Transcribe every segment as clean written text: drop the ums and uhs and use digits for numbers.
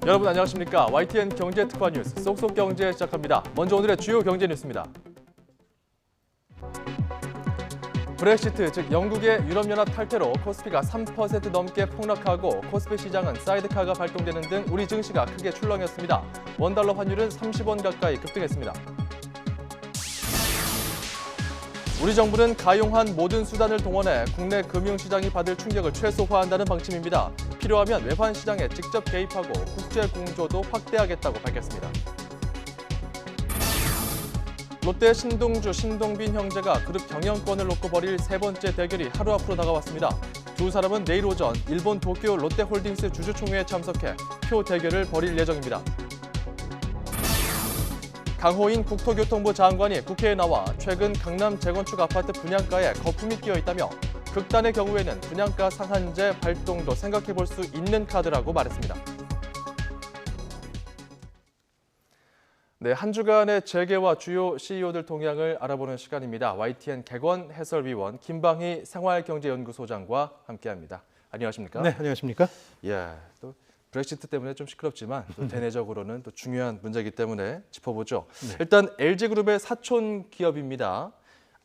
여러분 안녕하십니까? YTN 경제특파 뉴스 쏙쏙 경제 시작합니다. 먼저 오늘의 주요 경제 뉴스입니다. 브렉시트, 즉 영국의 유럽연합 탈퇴로 코스피가 3% 넘게 폭락하고 코스피 시장은 사이드카가 발동되는 등 우리 증시가 크게 출렁였습니다. 원달러 환율은 30원 가까이 급등했습니다. 우리 정부는 가용한 모든 수단을 동원해 국내 금융시장이 받을 충격을 최소화한다는 방침입니다. 필요하면 외환 시장에 직접 개입하고 국제 공조도 확대하겠다고 밝혔습니다. 롯데 신동주, 신동빈 형제가 그룹 경영권을 놓고 벌일 세 번째 대결이 하루 앞으로 다가왔습니다. 두 사람은 내일 오전 일본 도쿄 롯데홀딩스 주주총회에 참석해 표 대결을 벌일 예정입니다. 강호인 국토교통부 장관이 국회에 나와 최근 강남 재건축 아파트 분양가에 거품이 끼어 있다며 극단의 경우에는 분양가 상한제 발동도 생각해 볼 수 있는 카드라고 말했습니다. 네, 한 주간의 재계와 주요 CEO들 동향을 알아보는 시간입니다. YTN 객원 해설위원 김방희 생활경제연구소장과 함께합니다. 안녕하십니까? 네, 안녕하십니까? 예, 또 브렉시트 때문에 좀 시끄럽지만 또 대내적으로는 또 중요한 문제이기 때문에 짚어보죠. 네. 일단 LG그룹의 사촌 기업입니다.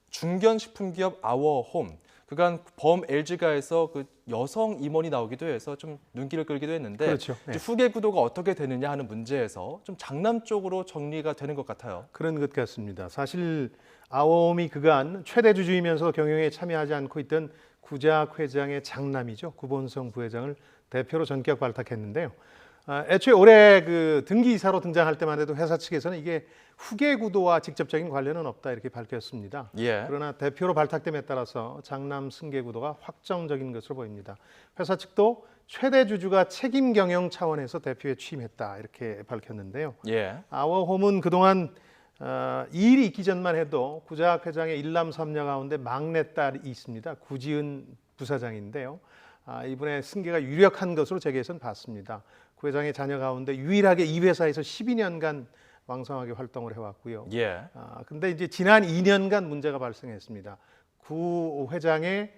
중견식품기업 아워홈. 그간 범 LG가에서 그 여성 임원이 나오기도 해서 좀 눈길을 끌기도 했는데 그렇죠. 네. 후계 구도가 어떻게 되느냐 하는 문제에서 좀 장남 쪽으로 정리가 되는 것 같아요. 그런 것 같습니다. 사실 아워홈이 그간 최대 주주이면서 경영에 참여하지 않고 있던 구작 회장의 장남이죠. 구본성 부회장을 대표로 전격 발탁했는데요. 애초에 올해 그 등기이사로 등장할 때만 해도 회사 측에서는 이게 후계 구도와 직접적인 관련은 없다 이렇게 밝혔습니다. 예. 그러나 대표로 발탁됨에 따라서 장남 승계 구도가 확정적인 것으로 보입니다. 회사 측도 최대 주주가 책임 경영 차원에서 대표에 취임했다 이렇게 밝혔는데요. 예. 아워홈은 그동안 이 일이 있기 전만 해도 구작 회장의 일남 삼녀 가운데 막내딸이 있습니다. 구지은 부사장인데요. 이분의 승계가 유력한 것으로 재계에서는 봤습니다. 구 회장의 자녀 가운데 유일하게 이 회사에서 12년간 왕성하게 활동을 해왔고요. 예. 근데 이제 지난 2년간 문제가 발생했습니다. 구 회장의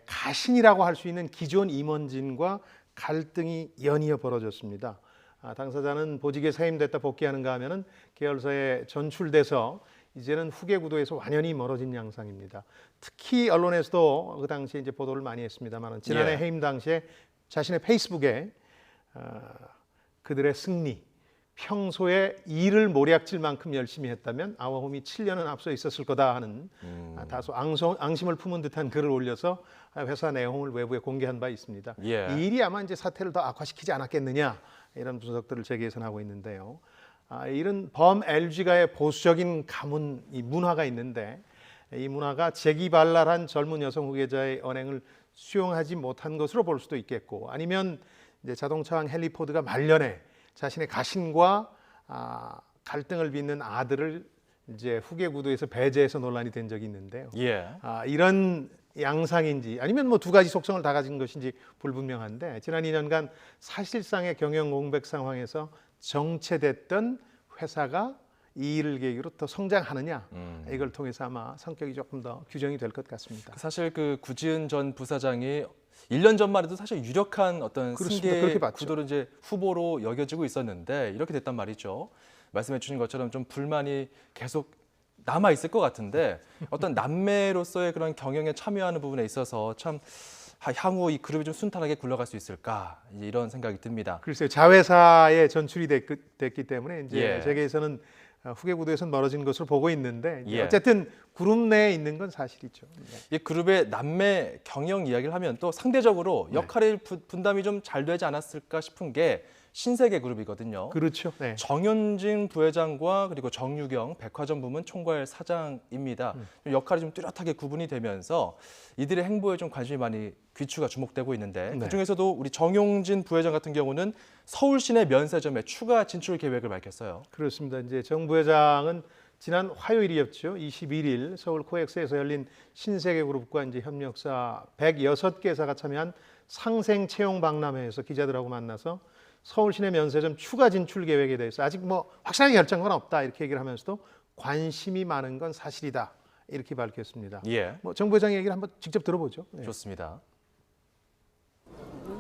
가신이라고 할 수 있는 기존 임원진과 갈등이 연이어 벌어졌습니다. 당사자는 보직에 사임됐다 복귀하는가 하면은 계열사에 전출돼서 이제는 후계 구도에서 완연히 멀어진 양상입니다. 특히 언론에서도 그 당시에 이제 보도를 많이 했습니다만 지난해 예. 해임 당시에 자신의 페이스북에 그들의 승리, 평소에 일을 모략질 만큼 열심히 했다면 아워홈이 7년은 앞서 있었을 거다 하는 다소 앙심을 품은 듯한 글을 올려서 회사 내용을 외부에 공개한 바 있습니다. 예. 이 일이 아마 이제 사태를 더 악화시키지 않았겠느냐 이런 분석들을 재계에서 하고 있는데요. 이런 범 LG가의 보수적인 가문, 이 문화가 있는데 이 문화가 재기발랄한 젊은 여성 후계자의 언행을 수용하지 못한 것으로 볼 수도 있겠고 아니면 이제 자동차왕 헨리 포드가 말년에 자신의 가신과 갈등을 빚는 아들을 이제 후계 구도에서 배제해서 논란이 된 적이 있는데요. 예. 이런 양상인지 아니면 뭐 두 가지 속성을 다 가진 것인지 불분명한데 지난 2년간 사실상의 경영 공백 상황에서 정체됐던 회사가 이 일을 계기로 더 성장하느냐 이걸 통해서 아마 성격이 조금 더 규정이 될 것 같습니다. 사실 그 구지은 전 부사장이 1년 전만 해도 사실 유력한 어떤 승계 구도로 이제 후보로 여겨지고 있었는데 이렇게 됐단 말이죠. 말씀해 주신 것처럼 좀 불만이 계속 남아 있을 것 같은데 어떤 남매로서의 그런 경영에 참여하는 부분에 있어서 참 향후 이 그룹이 좀 순탄하게 굴러갈 수 있을까 이런 생각이 듭니다. 글쎄요, 자회사에 전출이 됐기 때문에 이제 예. 재계에서는 후계 구도에서는 멀어진 것으로 보고 있는데 예. 어쨌든 그룹 내에 있는 건 사실이죠. 이 그룹의 남매 경영 이야기를 하면 또 상대적으로 역할의 분담이 좀 잘 되지 않았을까 싶은 게 신세계 그룹이거든요. 그렇죠. 네. 정현진 부회장과 그리고 정유경 백화점 부문 총괄 사장입니다. 역할이 좀 뚜렷하게 구분이 되면서 이들의 행보에 좀 관심이 많이 귀추가 주목되고 있는데 네. 그중에서도 우리 정용진 부회장 같은 경우는 서울 시내 면세점에 추가 진출 계획을 밝혔어요. 그렇습니다. 이제 정 부회장은 지난 화요일이었죠. 21일 서울 코엑스에서 열린 신세계그룹과 이제 협력사 106개사가 참여한 상생 채용 박람회에서 기자들하고 만나서 서울 시내 면세점 추가 진출 계획에 대해서 아직 뭐 확실하게 결정한 건 없다 이렇게 얘기를 하면서도 관심이 많은 건 사실이다 이렇게 밝혔습니다. 예. 정 부회장 얘기를 한번 직접 들어보죠. 네. 좋습니다.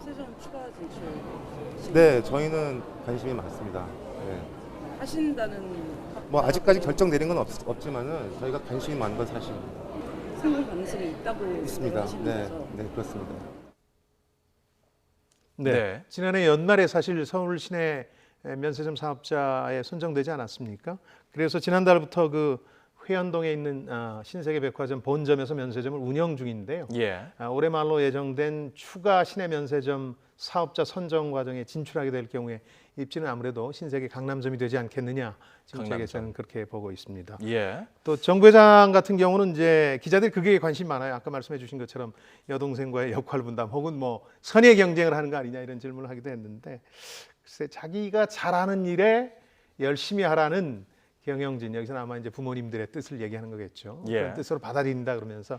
면세점 추가 진출 네, 저희는 관심이 많습니다. 네. 하신다는 뭐 아직까지 결정 내린 건 없지만은 저희가 관심이 많은 건 사실입니다. 성공 가능성이 있다고 있습니다. 하시는 네, 거죠? 네 그렇습니다. 네. 네. 지난해 연말에 사실 서울 시내 면세점 사업자에 선정되지 않았습니까? 그래서 지난달부터 그 회원동에 있는 신세계백화점 본점에서 면세점을 운영 중인데요. 예. 올해 말로 예정된 추가 시내 면세점 사업자 선정 과정에 진출하게 될 경우에 입지는 아무래도 신세계 강남점이 되지 않겠느냐 지금 쪽에서는 그렇게 보고 있습니다. 예. 또 정부회장 같은 경우는 이제 기자들이 그게 관심 많아요. 아까 말씀해 주신 것처럼 여동생과의 역할 분담 혹은 뭐 선의 경쟁을 하는 거 아니냐 이런 질문을 하기도 했는데 글쎄 자기가 잘하는 일에 열심히 하라는 경영진, 여기서는 아마 이제 부모님들의 뜻을 얘기하는 거겠죠. 예. 그런 뜻으로 받아들인다 그러면서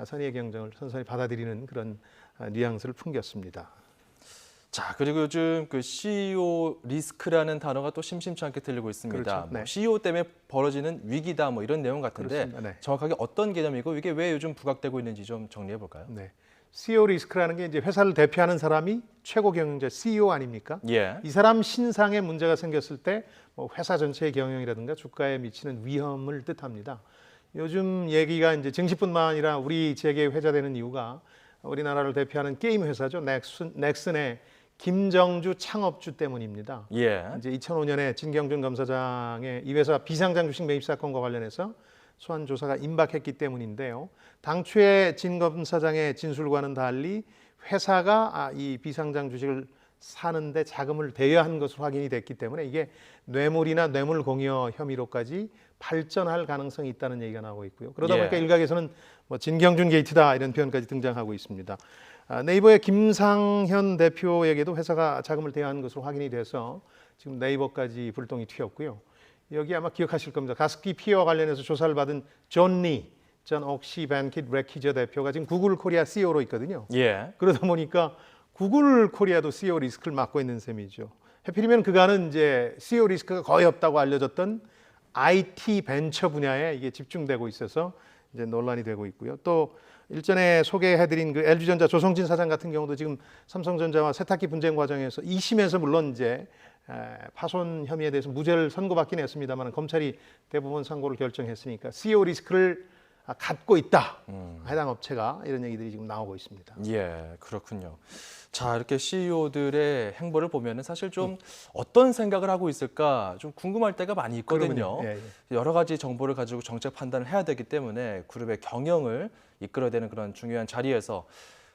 선의의 경쟁을 선선히 받아들이는 그런 뉘앙스를 풍겼습니다. 자, 그리고 요즘 그 CEO 리스크라는 단어가 또 심심치 않게 들리고 있습니다. 그렇죠. 네. 뭐 CEO 때문에 벌어지는 위기다 뭐 이런 내용 같은데 그렇습니다. 네. 정확하게 어떤 개념이고 이게 왜 요즘 부각되고 있는지 좀 정리해 볼까요? 네. CEO 리스크라는 게 이제 회사를 대표하는 사람이 최고 경영자 CEO 아닙니까? 예. 이 사람 신상에 문제가 생겼을 때 뭐 회사 전체의 경영이라든가 주가에 미치는 위험을 뜻합니다. 요즘 얘기가 이제 증시뿐만 아니라 우리 재계 회자되는 이유가 우리나라를 대표하는 게임 회사죠. 넥슨의 김정주 창업주 때문입니다. 예. 이제 2005년에 진경준 검사장의 이 회사 비상장 주식 매입 사건과 관련해서 소환 조사가 임박했기 때문인데요. 당초에 진 검사장의 진술과는 달리 회사가 이 비상장 주식을 사는데 자금을 대여한 것으로 확인이 됐기 때문에 이게 뇌물이나 뇌물 공여 혐의로까지 발전할 가능성이 있다는 얘기가 나오고 있고요. 그러다 예. 보니까 일각에서는 뭐 진경준 게이트다 이런 표현까지 등장하고 있습니다. 네이버의 김상현 대표에게도 회사가 자금을 대여한 것으로 확인이 돼서 지금 네이버까지 불똥이 튀었고요. 여기 아마 기억하실 겁니다. 가습기 피해와 관련해서 조사를 받은 존 리, 전 옥시 벤킷 레키저 대표가 지금 구글 코리아 CEO로 있거든요. 예. 그러다 보니까 구글 코리아도 CEO 리스크를 맡고 있는 셈이죠. 해필이면 그간은 이제 CEO 리스크가 거의 없다고 알려졌던 IT 벤처 분야에 이게 집중되고 있어서 이제 논란이 되고 있고요. 또 일전에 소개해드린 그 LG전자 조성진 사장 같은 경우도 지금 삼성전자와 세탁기 분쟁 과정에서 2심에서 물론 이제 파손 혐의에 대해서 무죄를 선고받긴 했습니다만 검찰이 대부분 선고를 결정했으니까 CEO 리스크를 갖고 있다. 해당 업체가 이런 얘기들이 지금 나오고 있습니다. 예, 그렇군요. 자, 이렇게 CEO들의 행보를 보면은 사실 좀 어떤 생각을 하고 있을까 좀 궁금할 때가 많이 있거든요. 예, 예. 여러 가지 정보를 가지고 정책 판단을 해야 되기 때문에 그룹의 경영을 이끌어야 되는 그런 중요한 자리에서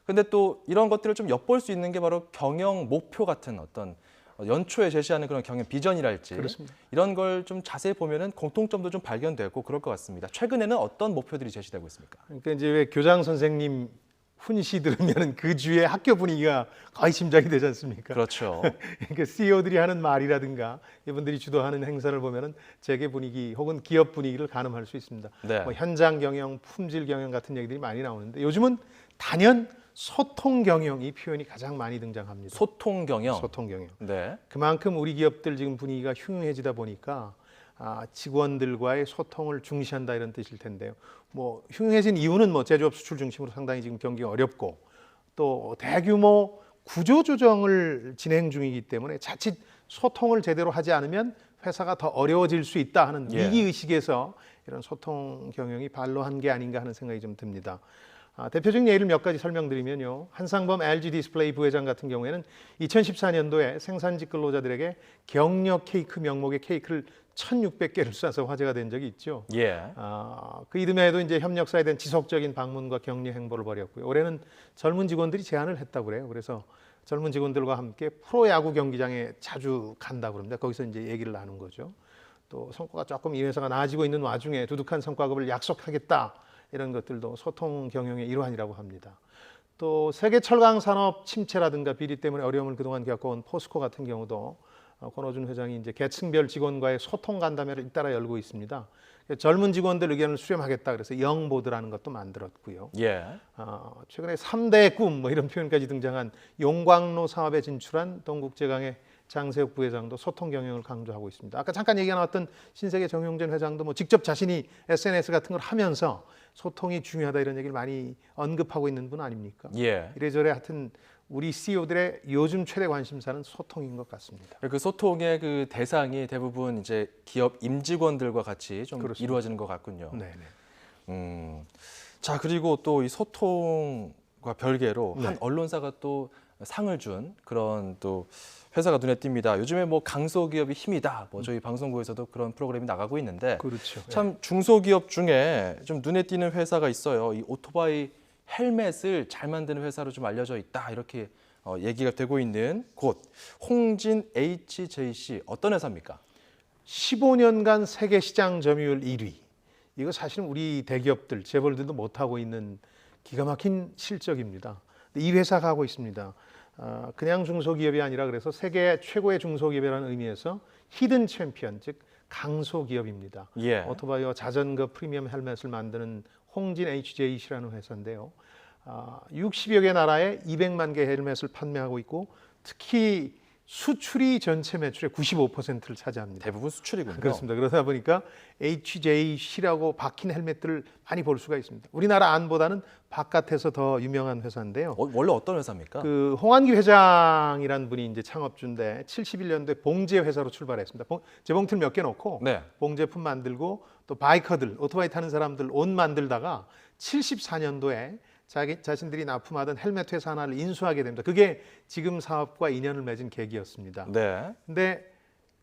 근데 또 이런 것들을 좀 엿볼 수 있는 게 바로 경영 목표 같은 어떤 연초에 제시하는 그런 경영 비전이랄지 그렇습니다. 이런 걸 좀 자세히 보면은 공통점도 좀 발견되고 그럴 것 같습니다. 최근에는 어떤 목표들이 제시되고 있습니까? 그러니까 이제 왜 교장 선생님 훈시 들으면 그 주의 학교 분위기가 거의 짐작이 되지 않습니까? 그렇죠. 그러니까 CEO들이 하는 말이라든가 이분들이 주도하는 행사를 보면은 재계 분위기 혹은 기업 분위기를 가늠할 수 있습니다. 네. 뭐 현장 경영, 품질 경영 같은 얘기들이 많이 나오는데 요즘은 단연 소통 경영 이 표현이 가장 많이 등장합니다. 소통 경영. 소통 경영. 네. 그만큼 우리 기업들 지금 분위기가 흉흉해지다 보니까 직원들과의 소통을 중시한다 이런 뜻일 텐데요. 뭐 흉흉해진 이유는 뭐 제조업 수출 중심으로 상당히 지금 경기가 어렵고 또 대규모 구조 조정을 진행 중이기 때문에 자칫 소통을 제대로 하지 않으면 회사가 더 어려워질 수 있다 하는 예. 위기 의식에서 이런 소통 경영이 반로한 게 아닌가 하는 생각이 좀 듭니다. 대표적인 예를 몇 가지 설명드리면요. 한상범 LG 디스플레이 부회장 같은 경우에는 2014년도에 생산직 근로자들에게 격려 케이크 명목의 케이크를 1,600개를 쏴서 화제가 된 적이 있죠. 예. 그 이듬해에도 이제 협력사에 대한 지속적인 방문과 격려 행보를 벌였고요. 올해는 젊은 직원들이 제안을 했다고 그래요. 그래서 젊은 직원들과 함께 프로야구 경기장에 자주 간다고 합니다. 거기서 이제 얘기를 나눈 거죠. 또 성과가 조금 이 회사가 나아지고 있는 와중에 두둑한 성과급을 약속하겠다. 이런 것들도 소통 경영의 일환이라고 합니다. 또 세계 철강 산업 침체라든가 비리 때문에 어려움을 그동안 겪어온 포스코 같은 경우도 권호준 회장이 이제 계층별 직원과의 소통 간담회를 잇따라 열고 있습니다. 젊은 직원들 의견을 수렴하겠다 그래서 영보드라는 것도 만들었고요. 예. 최근에 3대의 꿈 뭐 이런 표현까지 등장한 용광로 사업에 진출한 동국제강의 장세욱 부회장도 소통 경영을 강조하고 있습니다. 아까 잠깐 얘기가 나왔던 신세계 정용진 회장도 뭐 직접 자신이 SNS 같은 걸 하면서 소통이 중요하다 이런 얘기를 많이 언급하고 있는 분 아닙니까? 예. 이래저래 하여튼 우리 CEO들의 요즘 최대 관심사는 소통인 것 같습니다. 그 소통의 그 대상이 대부분 이제 기업 임직원들과 같이 좀 그렇습니다. 이루어지는 것 같군요. 네네. 자, 그리고 또 이 소통과 별개로 네. 한 언론사가 또 상을 준 그런 또 회사가 눈에 띕니다. 요즘에 뭐 강소기업이 힘이다. 뭐 저희 방송국에서도 그런 프로그램이 나가고 있는데 그렇죠. 참 중소기업 중에 좀 눈에 띄는 회사가 있어요. 이 오토바이 헬멧을 잘 만드는 회사로 좀 알려져 있다. 이렇게 얘기가 되고 있는 곳 홍진 HJC 어떤 회사입니까? 15년간 세계 시장 점유율 1위. 이거 사실은 우리 대기업들, 재벌들도 못하고 있는 기가 막힌 실적입니다. 이 회사가 하고 있습니다. 그냥 중소기업이 아니라 그래서 세계 최고의 중소기업이라는 의미에서 히든 챔피언, 즉 강소기업입니다. 예. 오토바이와 자전거 프리미엄 헬멧을 만드는 홍진 HJC라는 회사인데요. 60여 개 나라에 200만 개 헬멧을 판매하고 있고 특히 수출이 전체 매출의 95%를 차지합니다. 대부분 수출이군요. 그렇습니다. 그러다 보니까 HJC라고 박힌 헬멧들을 많이 볼 수가 있습니다. 우리나라 안보다는 바깥에서 더 유명한 회사인데요. 원래 어떤 회사입니까? 그 홍한기 회장이란 분이 이제 창업주인데 71년도에 봉제 회사로 출발했습니다. 재봉틀 몇 개 놓고 네. 봉제품 만들고 또 바이커들, 오토바이 타는 사람들 옷 만들다가 74년도에 자신들이 납품하던 헬멧 회사 하나를 인수하게 됩니다. 그게 지금 사업과 인연을 맺은 계기였습니다. 네. 근데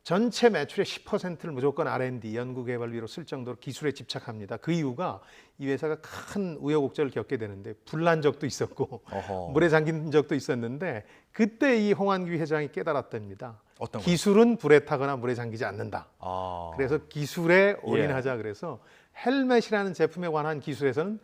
전체 매출의 10%를 무조건 R&D, 연구개발비로 쓸 정도로 기술에 집착합니다. 그 이유가 이 회사가 큰 우여곡절을 겪게 되는데 불난 적도 있었고 어허. 물에 잠긴 적도 있었는데 그때 이 홍한기 회장이 깨달았답니다. 어떤 거요? 기술은 불에 타거나 물에 잠기지 않는다. 아. 그래서 기술에 올인하자 그래서 헬멧이라는 제품에 관한 기술에서는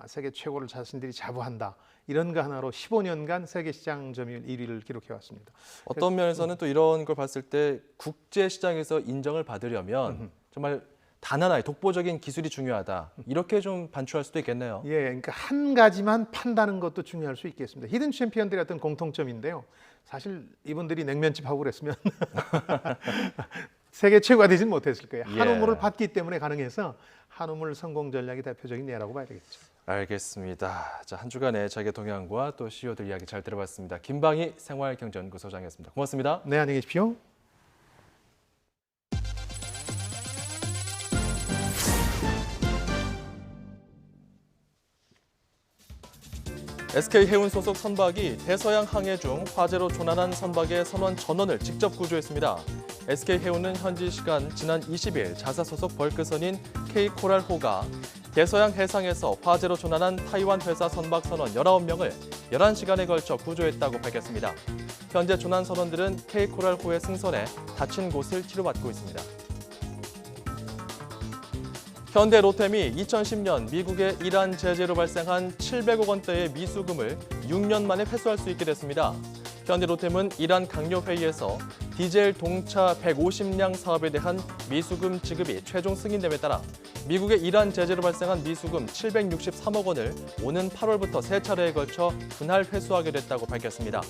세계 최고를 자신들이 자부한다. 이런 거 하나로 15년간 세계 시장 점유율 1위를 기록해 왔습니다. 어떤 면에서는 또 이런 걸 봤을 때 국제 시장에서 인정을 받으려면 정말 단 하나의 독보적인 기술이 중요하다. 이렇게 좀 반추할 수도 있겠네요. 예, 그러니까 한 가지만 판다는 것도 중요할 수 있겠습니다. 히든 챔피언들의 어떤 공통점인데요. 사실 이분들이 냉면집 하고 그랬으면 세계 최고가 되진 못했을 거예요. 예. 한우물을 받기 때문에 가능해서 한우물 성공 전략이 대표적인 예라고 봐야 되겠죠. 알겠습니다. 자, 한 주간의 자기 동향과 또 CEO들 이야기 잘 들어봤습니다. 김방희 생활경제연구소장이었습니다. 고맙습니다. 네, 안녕히 계십시오. SK 해운 소속 선박이 대서양 항해 중 화재로 조난한 선박의 선원 전원을 직접 구조했습니다. SK 해운은 현지 시간 지난 20일 자사 소속 벌크선인 K코랄호가 대서양 해상에서 화재로 조난한 타이완 회사 선박 선원 19명을 11시간에 걸쳐 구조했다고 밝혔습니다. 현재 조난 선원들은 K코랄호에 승선해 다친 곳을 치료받고 있습니다. 현대 로템이 2010년 미국의 이란 제재로 발생한 700억 원대의 미수금을 6년 만에 회수할 수 있게 됐습니다. 현대 로템은 이란 강요회의에서 디젤 동차 150량 사업에 대한 미수금 지급이 최종 승인됨에 따라 미국의 이란 제재로 발생한 미수금 763억 원을 오는 8월부터 세 차례에 걸쳐 분할 회수하게 됐다고 밝혔습니다.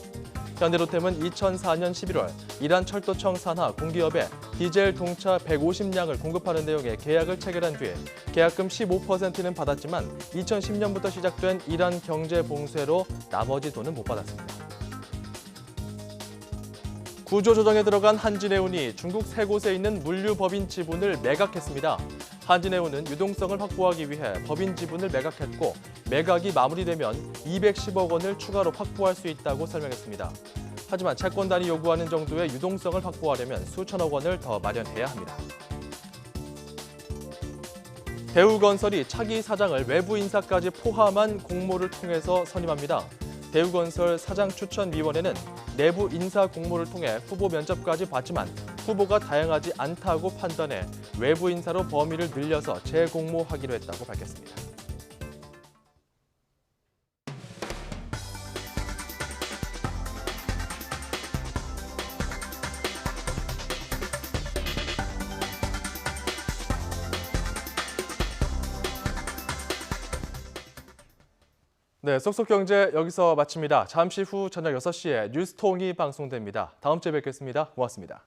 현대로템은 2004년 11월 이란 철도청 산하 공기업에 디젤 동차 150량을 공급하는 내용의 계약을 체결한 뒤에 계약금 15%는 받았지만 2010년부터 시작된 이란 경제 봉쇄로 나머지 돈은 못 받았습니다. 구조조정에 들어간 한진해운이 중국 세 곳에 있는 물류법인 지분을 매각했습니다. 한진해운은 유동성을 확보하기 위해 법인 지분을 매각했고 매각이 마무리되면 210억 원을 추가로 확보할 수 있다고 설명했습니다. 하지만 채권단이 요구하는 정도의 유동성을 확보하려면 수천억 원을 더 마련해야 합니다. 대우건설이 차기 사장을 외부 인사까지 포함한 공모를 통해서 선임합니다. 대우건설 사장추천위원회는 내부 인사 공모를 통해 후보 면접까지 봤지만 후보가 다양하지 않다고 판단해 외부 인사로 범위를 늘려서 재공모하기로 했다고 밝혔습니다. 네, 쏙쏙경제 여기서 마칩니다. 잠시 후 저녁 6시에 뉴스통이 방송됩니다. 다음 주에 뵙겠습니다. 고맙습니다.